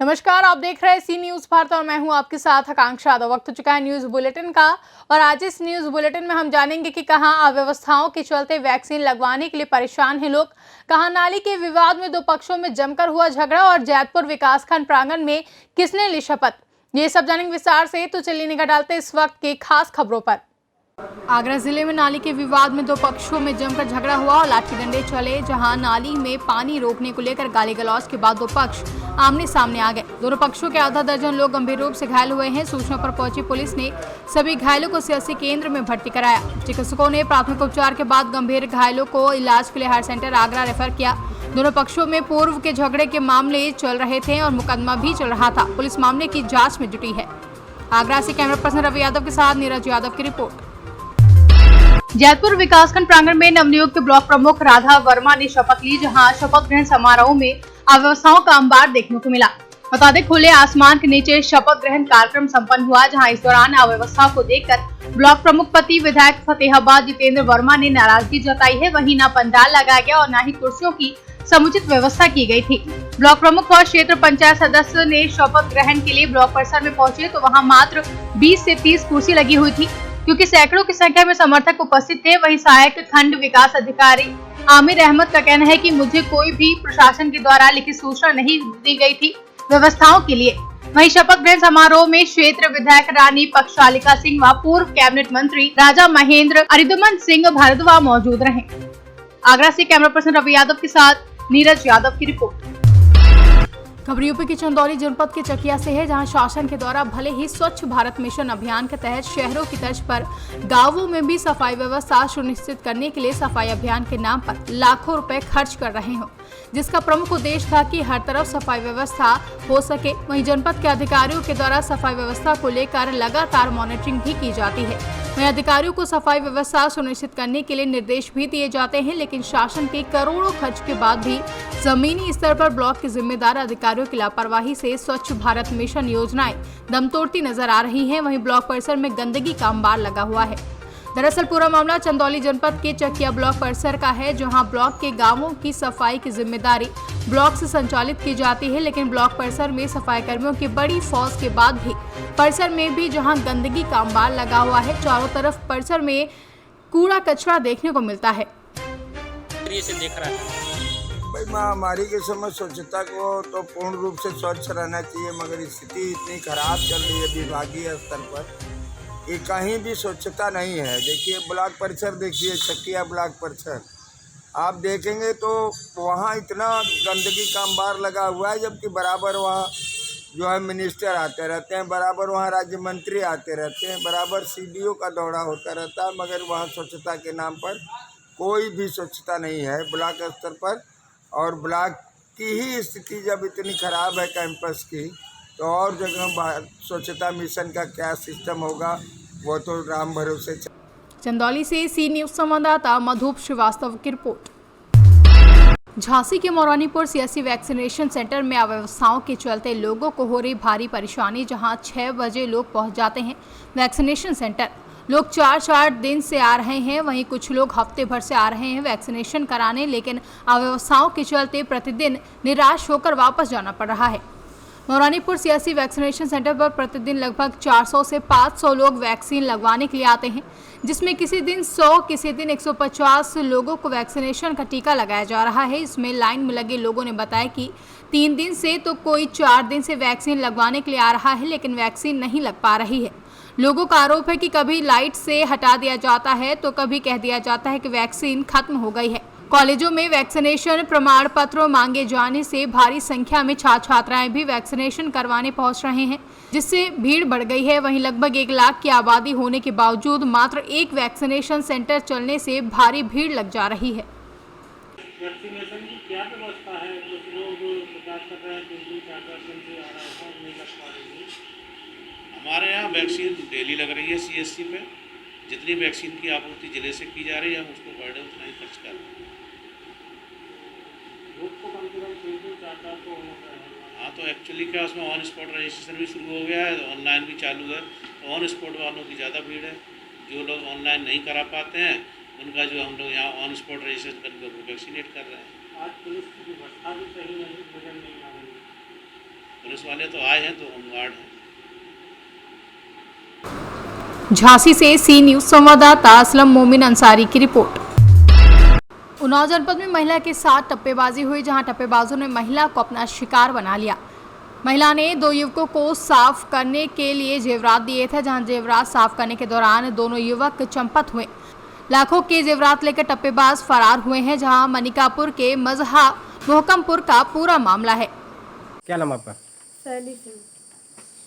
नमस्कार, आप देख रहे हैं सी न्यूज भारत और मैं हूं आपके साथ आकांक्षा यादव। वक्त हो चुका है न्यूज बुलेटिन का और आज इस न्यूज बुलेटिन में हम जानेंगे कि कहां अव्यवस्थाओं के चलते वैक्सीन लगवाने के लिए परेशान हैं लोग, कहां नाली के विवाद में दो पक्षों में जमकर हुआ झगड़ा और जैतपुर विकासखंड प्रांगण में किसने ली शपथ। ये सब जानेंगे विस्तार से, तो चलिए निगाह डालते इस वक्त की खास खबरों पर। आगरा जिले में नाली के विवाद में दो पक्षों में जमकर झगड़ा हुआ और लाठी डंडे चले, जहां नाली में पानी रोकने को लेकर गाली गलौज के बाद दो पक्ष आमने सामने आ गए। दोनों पक्षों के आधा दर्जन लोग गंभीर रूप से घायल हुए हैं। सूचना पर पहुंची पुलिस ने सभी घायलों को सीएससी केंद्र में भर्ती कराया। चिकित्सकों ने प्राथमिक उपचार के बाद गंभीर घायलों को इलाज के लिए हायर सेंटर आगरा रेफर किया। दोनों पक्षों में पूर्व के झगड़े के मामले चल रहे थे और मुकदमा भी चल रहा था। पुलिस मामले की जाँच में जुटी है। आगरा से कैमरा पर्सन रवि यादव के साथ नीरज यादव की रिपोर्ट। जैतपुर विकासखंड प्रांगण में नवनियुक्त ब्लॉक प्रमुख राधा वर्मा ने शपथ ली, जहां शपथ ग्रहण समारोह में अव्यवस्थाओं का अंबार देखने को मिला। बता दें, खुले आसमान के नीचे शपथ ग्रहण कार्यक्रम संपन्न हुआ, जहां इस दौरान अव्यवस्थाओं को देखकर ब्लॉक प्रमुख पति विधायक फतेहाबाद जितेंद्र वर्मा ने नाराजगी जताई है। वहीं न पंडाल लगाया गया और न ही कुर्सियों की समुचित व्यवस्था की गई थी। ब्लॉक प्रमुख और क्षेत्र पंचायत सदस्य ने शपथ ग्रहण के लिए ब्लॉक परिसर में पहुंचे तो वहां मात्र 20 से 30 कुर्सी लगी हुई थी, क्योंकि सैकड़ों की संख्या में समर्थक उपस्थित थे। वहीं सहायक खंड विकास अधिकारी आमिर अहमद का कहना है कि मुझे कोई भी प्रशासन के द्वारा लिखित सूचना नहीं दी गई थी व्यवस्थाओं के लिए। वहीं शपथ ग्रहण समारोह में क्षेत्र विधायक रानी पक्षालिका सिंह व पूर्व कैबिनेट मंत्री राजा महेंद्र अरिदमन सिंह भारद्वाज मौजूद रहे। आगरा से कैमरा पर्सन रवि यादव के साथ नीरज यादव की रिपोर्ट। खबर यूपी के चंदौली जनपद के चकिया से है, जहां शासन के द्वारा भले ही स्वच्छ भारत मिशन अभियान के तहत शहरों की तर्ज पर गांवों में भी सफाई व्यवस्था सुनिश्चित करने के लिए सफाई अभियान के नाम पर लाखों रुपए खर्च कर रहे हो, जिसका प्रमुख उद्देश्य था कि हर तरफ सफाई व्यवस्था हो सके। वहीं जनपद के अधिकारियों के द्वारा सफाई व्यवस्था को लेकर लगातार मॉनिटरिंग भी की जाती है। वहीं अधिकारियों को सफाई व्यवस्था सुनिश्चित करने के लिए निर्देश भी दिए जाते हैं, लेकिन शासन के करोड़ों खर्च के बाद भी जमीनी स्तर पर ब्लॉक के जिम्मेदार अधिकारियों की लापरवाही से स्वच्छ भारत मिशन योजनाएं दम तोड़ती नजर आ रही हैं। वहीं ब्लॉक परिसर में गंदगी का अंबार लगा हुआ है। दरअसल पूरा मामला चंदौली जनपद के चकिया ब्लॉक परिसर का है, जहां ब्लॉक के गांवों की सफाई की जिम्मेदारी ब्लॉक से संचालित की जाती है, लेकिन ब्लॉक परिसर में सफाई कर्मियों की बड़ी फौज के बाद भी परिसर में भी जहां गंदगी का अंबार लगा हुआ है, चारों तरफ परिसर में कूड़ा कचरा देखने को मिलता है। भाई महामारी के समय स्वच्छता को तो पूर्ण रूप से स्वच्छ रहना चाहिए, मगर स्थिति इतनी खराब चल रही है विभागीय स्तर पर कि कहीं भी स्वच्छता नहीं है। देखिए ब्लॉक परिसर, देखिए चकिया ब्लॉक परिसर, आप देखेंगे तो वहाँ इतना गंदगी का अंबार लगा हुआ है, जबकि बराबर वहाँ जो है मिनिस्टर आते रहते हैं, बराबर वहाँ राज्य मंत्री आते रहते हैं, बराबर सीडीओ का दौरा होता रहता है, मगर वहाँ स्वच्छता के नाम पर कोई भी स्वच्छता नहीं है ब्लॉक स्तर पर। और ब्लॉक की ही स्थिति जब इतनी खराब है कैंपस की, तो और जगह स्वच्छता मिशन का क्या सिस्टम होगा वो तो राम भरोसे। चंदौली से सी न्यूज संवाददाता मधुप श्रीवास्तव की रिपोर्ट। झांसी के मोरानीपुर सीएससी वैक्सीनेशन सेंटर में अव्यवस्थाओं के चलते लोगों को हो रही भारी परेशानी, जहां 6 बजे लोग पहुंच जाते हैं वैक्सीनेशन सेंटर। लोग 4-4 दिन से आ रहे हैं, वहीं कुछ लोग हफ्ते भर से आ रहे हैं वैक्सीनेशन कराने, लेकिन अव्यवस्थाओं के चलते प्रतिदिन निराश होकर वापस जाना पड़ रहा है। मोरानीपुर सीएससी वैक्सीनेशन सेंटर पर प्रतिदिन लगभग 400 से 500 लोग वैक्सीन लगवाने के लिए आते हैं, जिसमें किसी दिन 100, किसी दिन 150 लोगों को वैक्सीनेशन का टीका लगाया जा रहा है। इसमें लाइन में लगे लोगों ने बताया कि 3 दिन से तो कोई 4 दिन से वैक्सीन लगवाने के लिए आ रहा है, लेकिन वैक्सीन नहीं लग पा रही है। लोगों का आरोप है कि कभी लाइट से हटा दिया जाता है तो कभी कह दिया जाता है कि वैक्सीन खत्म हो गई है। कॉलेजों में वैक्सीनेशन प्रमाण पत्र मांगे जाने से भारी संख्या में छात्र छात्राएं भी वैक्सीनेशन करवाने पहुंच रहे हैं, जिससे भीड़ बढ़ गई है। वहीं लगभग 1 लाख की आबादी होने के बावजूद मात्र एक वैक्सीनेशन सेंटर चलने से भारी भीड़ लग जा रही है। वैक्सीनेशन की क्या व्यवस्था है? कुछ लोग प्रकाश कर रहे हैं कि 3-4 दिन से आ रहा है, नहीं लग पा रही है। हमारे यहाँ वैक्सीन डेली लग रही है सीएससी पे। जितनी वैक्सीन की आपूर्ति जिले से की जा रही है, हम उसको पर डे उतना ही खर्च कर रहे हैं। को कम से कम 3-4 तो होना चाहिए। हाँ, तो एक्चुअली क्या उसमें ऑन स्पॉट रजिस्ट्रेशन भी शुरू हो गया है, ऑनलाइन भी चालू है, तो ऑन स्पॉट वालों की ज़्यादा भीड़ है। जो लोग ऑनलाइन नहीं करा पाते हैं उनका जो हम लोग यहाँ ऑन स्पॉट रजिस्ट्रेशन करके उनको वैक्सीनेट कर रहे हैं। आज पुलिस की व्यवस्था भी सही नहीं नजर नहीं आ रही। पुलिस वाले तो आए हैं, तो होमगार्ड हैं। झांसी से सी न्यूज संवाददाता असलम मोमिन अंसारी की रिपोर्ट। उन्नाव जनपद में महिला के साथ टप्पेबाजी हुई, जहां टप्पेबाजों ने महिला को अपना शिकार बना लिया। महिला ने दो युवकों को साफ करने के लिए जेवरात दिए थे, जहां जेवरात साफ करने के दौरान दोनों युवक चंपत हुए। लाखों के जेवरात लेकर टप्पेबाज फरार हुए हैं, जहां मनिकापुर के मजहा मोहकमपुर का पूरा मामला है। क्या नाम आपका? शैली सिंह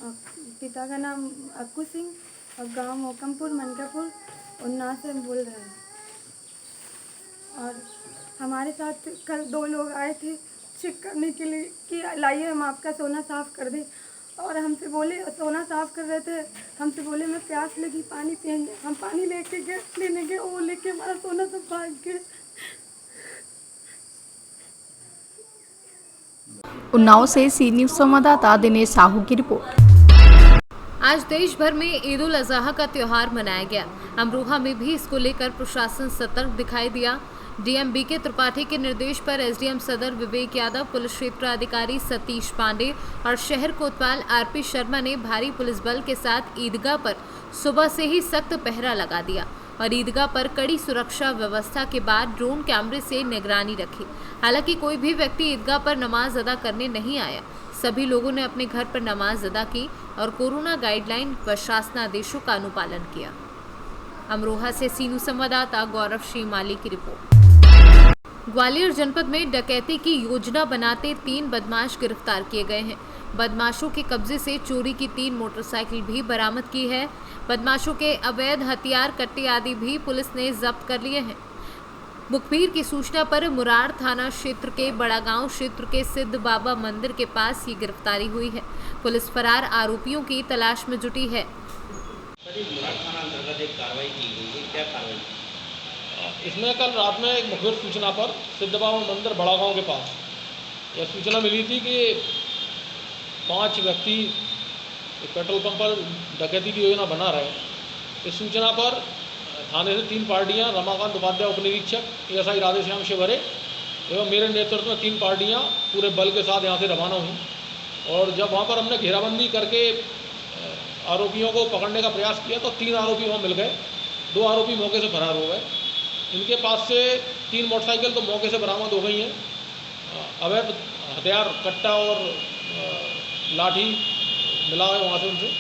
और पिता का नाम अक्कू सिंह और गांव मोकमपुर मनकापुर उन्नाव से बोल रहे हैं। और हमारे साथ कल दो लोग आए थे चेक करने के लिए कि लाइए हम आपका सोना साफ़ कर दें, और हमसे बोले सोना साफ़ कर रहे थे, हमसे बोले मैं प्यास लगी पानी पियेंगे। हम पानी लेके गए, लेने गए, वो लेके हमारा सोना सब भाग गए। उन्नाव से सी न्यूज संवाददाता दिनेश साहू की रिपोर्ट। आज देश भर में ईद उल अजहा का त्योहार मनाया गया। अमरोहा में भी इसको लेकर प्रशासन सतर्क दिखाई दिया। डीएम बीके त्रिपाठी के निर्देश पर एसडीएम सदर विवेक यादव, पुलिस क्षेत्राधिकारी सतीश पांडे और शहर कोतवाल आरपी शर्मा ने भारी पुलिस बल के साथ ईदगाह पर सुबह से ही सख्त पहरा लगा दिया और ईदगाह पर कड़ी सुरक्षा व्यवस्था के बाद ड्रोन कैमरे से निगरानी रखी। हालांकि कोई भी व्यक्ति ईदगाह पर नमाज अदा करने नहीं आया। सभी लोगों ने अपने घर पर नमाज अदा की और कोरोना गाइडलाइन व शासनादेशों का अनुपालन किया। अमरोहा से सीनू संवाददाता गौरव श्रीमाली की रिपोर्ट। ग्वालियर जनपद में डकैती की योजना बनाते 3 बदमाश गिरफ्तार किए गए हैं। बदमाशों के कब्जे से चोरी की 3 मोटरसाइकिल भी बरामद की है। बदमाशों के अवैध हथियार, कट्टे आदि भी पुलिस ने जब्त कर लिए हैं। मुखबिर की सूचना पर मुरार थाना क्षेत्र के बड़ा गांव क्षेत्र के सिद्ध बाबा मंदिर के पास ये गिरफ्तारी हुई है। पुलिस फरार आरोपियों की तलाश में जुटी है। मुरार थाना अंतर्गत एक कार्रवाई की गई है, क्या कार्रवाई? इसमें कल रात में एक मुखबिर सूचना पर सिद्ध बाबा मंदिर बड़ा गांव के पास यह सूचना मिली थी कि 5 व्यक्ति पेट्रोल पंप पर डकैती की योजना बना रहे हैं। इस सूचना पर थाने से 3 पार्टियां, रमाकांत उपाध्याय उप निरीक्षक, एएसआई राधेश्याम शिवरे एवं मेरे नेतृत्व में 3 पार्टियां पूरे बल के साथ यहां से रवाना हुई। और जब वहां पर हमने घेराबंदी करके आरोपियों को पकड़ने का प्रयास किया तो 3 आरोपी वहाँ मिल गए। 2 आरोपी मौके से फरार हो गए। इनके पास से 3 मोटरसाइकिल तो मौके से बरामद हो गई हैं। अवैध हथियार, कट्टा और लाठी मिला है वहाँ से उनसे।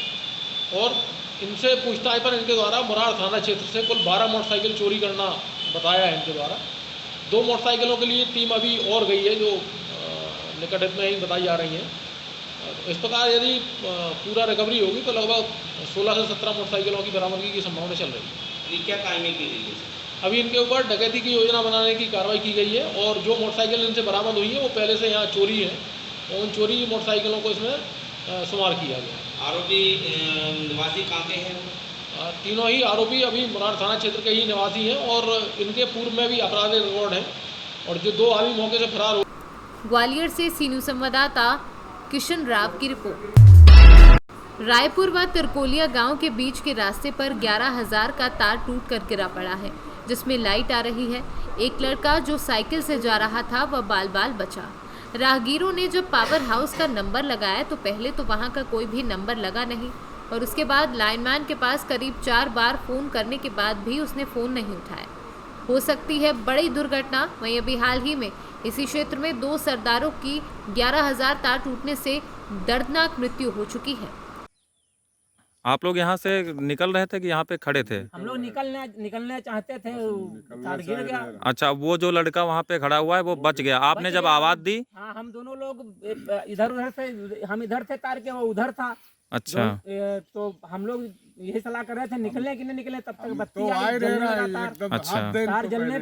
और इनसे पूछताछ पर इनके द्वारा मुरार थाना क्षेत्र से कुल 12 मोटरसाइकिल चोरी करना बताया है इनके द्वारा। 2 मोटरसाइकिलों के लिए टीम अभी और गई है जो निकट में ही बताई जा रही हैं। इस प्रकार यदि पूरा रिकवरी होगी तो लगभग 16 से 17 मोटरसाइकिलों की बरामदगी की संभावना चल रही है। ये क्या कार्रवाई की गई है? अभी इनके ऊपर डकैती की योजना बनाने की कार्रवाई की गई है और जो मोटरसाइकिल इनसे बरामद हुई है वो पहले से यहाँ चोरी है और उन चोरी मोटरसाइकिलों को इसमें शुमार किया गया। आरोपी निवासी कहाँ के हैं? तीनों ही आरोपी अभी मुरार थाना क्षेत्र के ही निवासी हैं और इनके पूर्व में भी आपराधिक रिकॉर्ड है और जो 2 आदमी मौके से फरार हो। ग्वालियर से सीनू संवाददाता किशन राव की रिपोर्ट। रायपुर व तिरकोलिया गांव के बीच के रास्ते पर 11,000 का तार टूट कर गिरा पड़ा है, जिसमें लाइट आ रही है। एक लड़का जो साइकिल से जा रहा था वह बाल बाल बचा। राहगीरों ने जब पावर हाउस का नंबर लगाया तो पहले तो वहां का कोई भी नंबर लगा नहीं और उसके बाद लाइनमैन के पास करीब 4 बार फोन करने के बाद भी उसने फोन नहीं उठाया। हो सकती है बड़ी दुर्घटना। वहीं अभी हाल ही में इसी क्षेत्र में 2 सरदारों की 11,000 तार टूटने से दर्दनाक मृत्यु हो चुकी है। आप लोग यहाँ से निकल रहे थे कि यहाँ पे खड़े थे? हम लोग निकलने चाहते थे, तार गिर गया। अच्छा, वो जो लड़का वहाँ पे खड़ा हुआ है वो बच गया। आपने जब आवाज दी? हाँ, हम दोनों लोग इधर उधर से, हम इधर थे तार के, वो उधर था। अच्छा, तो हम लोग यही सलाह कर रहे थे निकलने कि नहीं निकले, तब तक बत्ती जलने लगा तार। अच्छा, तार जलने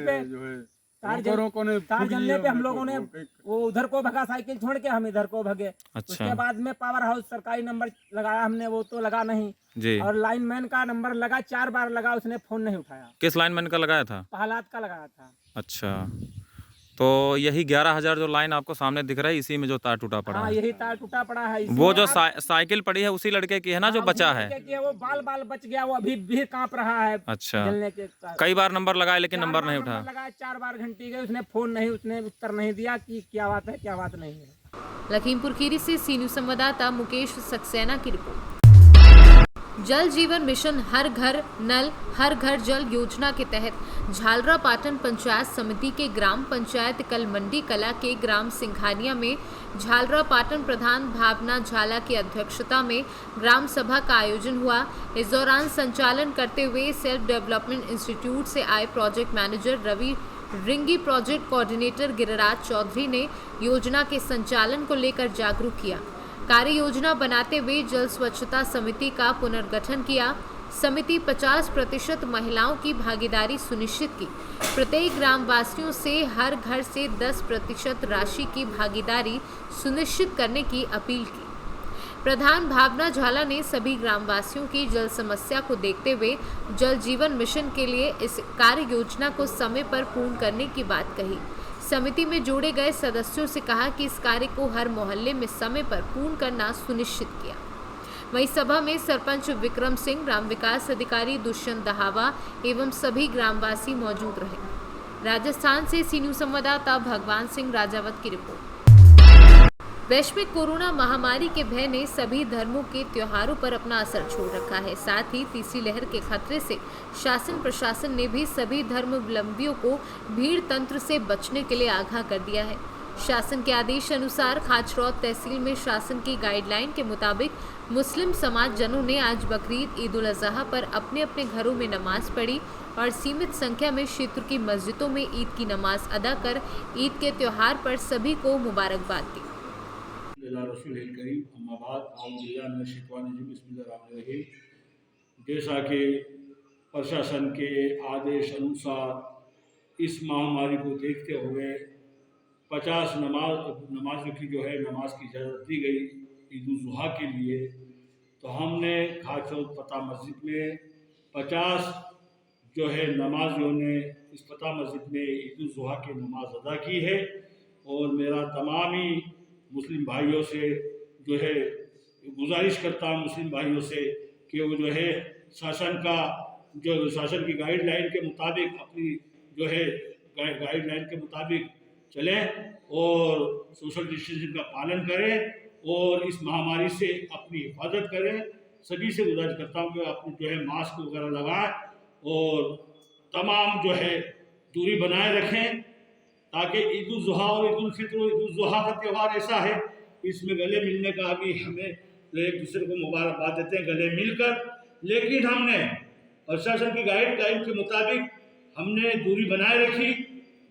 पे हम लोगों ने वो उधर को भगा साइकिल छोड़ के, हम इधर को भगे। अच्छा। उसके बाद में पावर हाउस सरकारी नंबर लगाया हमने, वो तो लगा नहीं जी। और लाइनमैन का नंबर लगा, 4 बार लगा, उसने फोन नहीं उठाया। किस लाइनमैन का लगाया था? पहलाद का लगाया था। अच्छा, तो यही 11,000 जो लाइन आपको सामने दिख रहा है, इसी में जो तार टूटा पड़ा हाँ है। यही तार टूटा पड़ा है इसमें। वो जो साइकिल पड़ी है उसी लड़के की है ना जो हाँ, बचा उसी है? लड़के की वो बाल बच गया, वो अभी भी कांप रहा है अच्छा, जलने के कारण। कई बार नंबर लगाए लेकिन 4 नंबर बार नहीं उठा। लगाया, 4 बार घंटी गई, उसने फोन नहीं, उसने उत्तर नहीं दिया कि क्या बात है क्या बात नहीं है। लखीमपुर खीरी से सी न्यूज संवाददाता मुकेश सक्सेना की रिपोर्ट। जल जीवन मिशन हर घर नल हर घर जल योजना के तहत झालरा पाटन पंचायत समिति के ग्राम पंचायत कल मंडी कला के ग्राम सिंघानिया में झालरा पाटन प्रधान भावना झाला की अध्यक्षता में ग्राम सभा का आयोजन हुआ। इस दौरान संचालन करते हुए सेल्फ डेवलपमेंट इंस्टीट्यूट से आए project manager Ravi Ringi, project coordinator Giriraj Chaudhary ने योजना के संचालन को लेकर जागरूक किया। कार्य योजना बनाते हुए जल स्वच्छता समिति का पुनर्गठन किया। समिति 50% महिलाओं की भागीदारी सुनिश्चित की। प्रत्येक ग्रामवासियों से हर घर से 10% राशि की भागीदारी सुनिश्चित करने की अपील की। प्रधान भावना झाला ने सभी ग्रामवासियों की जल समस्या को देखते हुए जल जीवन मिशन के लिए इस कार्य योजना को समय पर पूर्ण करने की बात कही। समिति में जोड़े गए सदस्यों से कहा कि इस कार्य को हर मोहल्ले में समय पर पूर्ण करना सुनिश्चित किया। वहीं सभा में सरपंच विक्रम सिंह, ग्राम विकास अधिकारी दुष्यंत दहावा एवं सभी ग्रामवासी मौजूद रहे। राजस्थान से सी न्यूज संवाददाता भगवान सिंह राजावत की रिपोर्ट। वैश्विक कोरोना महामारी के भय ने सभी धर्मों के त्योहारों पर अपना असर छोड़ रखा है। साथ ही तीसरी लहर के खतरे से शासन प्रशासन ने भी सभी धर्मावलंबियों को भीड़ तंत्र से बचने के लिए आगाह कर दिया है। शासन के आदेश अनुसार खाचरौद तहसील में शासन की गाइडलाइन के मुताबिक मुस्लिम समाज जनों ने आज बकरीद ईद उल अजहा पर अपने अपने घरों में नमाज पढ़ी और सीमित संख्या में क्षेत्र की मस्जिदों में ईद की नमाज अदा कर ईद के त्यौहार पर सभी को मुबारकबाद दी। जैसा कि प्रशासन के आदेश अनुसार इस महामारी को देखते हुए 50 नमाजों की नमाज की इजाज़त दी गई ईद उल जुहा के लिए। तो हमने खाचौद पता मस्जिद में 50 नमाजियों ने इस पता मस्जिद में ईद उल जुहा की नमाज अदा की है। और मेरा तमाम ही मुस्लिम भाइयों से गुजारिश करता हूँ मुस्लिम भाइयों से कि वो शासन की गाइडलाइन के मुताबिक अपनी गाइडलाइन के मुताबिक चलें और सोशल डिस्टेंसिंग का पालन करें और इस महामारी से अपनी हिफाजत करें। सभी से गुजारिश करता हूँ कि अपने मास्क वगैरह लगाएं और तमाम दूरी बनाए रखें, ताकि ईद उल जुहा और ईद उल फित्र और ईद उल जुहा का त्यौहार ऐसा है, इसमें गले मिलने का भी हमें एक दूसरे को मुबारकबाद देते हैं गले मिलकर। लेकिन हमने प्रशासन की गाइडलाइन के मुताबिक हमने दूरी बनाए रखी,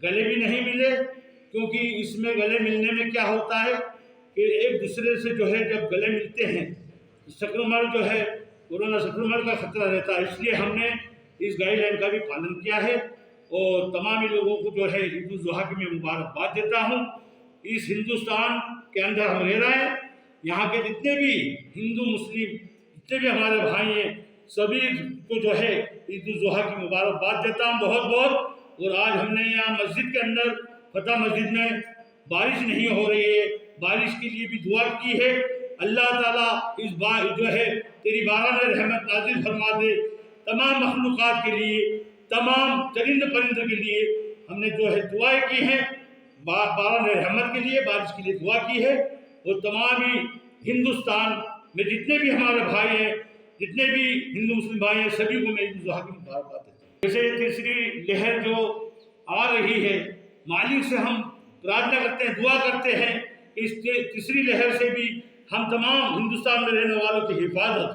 गले भी नहीं मिले, क्योंकि इसमें गले मिलने में क्या होता है कि एक दूसरे से जब गले मिलते हैं संक्रमण कोरोना संक्रमण का खतरा रहता है। इसलिए हमने इस गाइडलाइन का भी पालन किया है और तमाम ही लोगों को ईद उल जुहा की मैं मुबारकबाद देता हूँ। इस हिंदुस्तान के अंदर हम रह रहे हैं, यहाँ के जितने भी हिंदू मुस्लिम जितने भी हमारे भाई हैं सभी को ईद उल जुहा की मुबारकबाद देता हूँ बहुत बहुत। और आज हमने यहाँ मस्जिद के अंदर फतेह मस्जिद में बारिश नहीं हो रही है, बारिश के लिए भी दुआ की है। अल्लाह ताला इस बार तेरी बाराना रहमत नाजिल फरमा दे तमाम मखलूक़ात के लिए, तमाम चरिंद परिंद के लिए हमने दुआएं की हैं, बाराना रहमत के लिए बारिश के लिए दुआ की है। और तमाम ही हिंदुस्तान में जितने भी हमारे भाई हैं, जितने भी हिंदू मुस्लिम भाई हैं, सभी को मैं ईद उल जुहा की मुबारकबाद देता हूँ। जैसे तीसरी लहर जो आ रही है, मालिक से हम प्रार्थना करते हैं, दुआ करते हैं, इस तीसरी लहर से भी हम तमाम हिंदुस्तान में रहने वालों की हिफाजत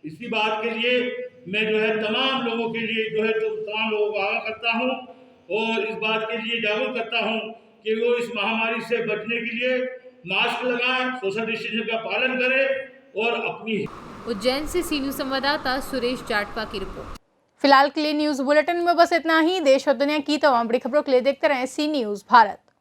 इसी बात के लिए मैं तमाम लोगों के लिए तमाम लोगों को आगाह करता हूँ और इस बात के लिए जागरूक करता हूँ कि वो इस महामारी से बचने के लिए मास्क लगाएं, सोशल डिस्टेंसिंग का पालन करें और अपनी। उज्जैन से सी न्यूज संवाददाता सुरेश जाटपा की रिपोर्ट। फिलहाल के लिए न्यूज बुलेटिन में बस इतना ही। देश और दुनिया की तमाम बड़ी खबरों के लिए देखते रहें सी न्यूज भारत।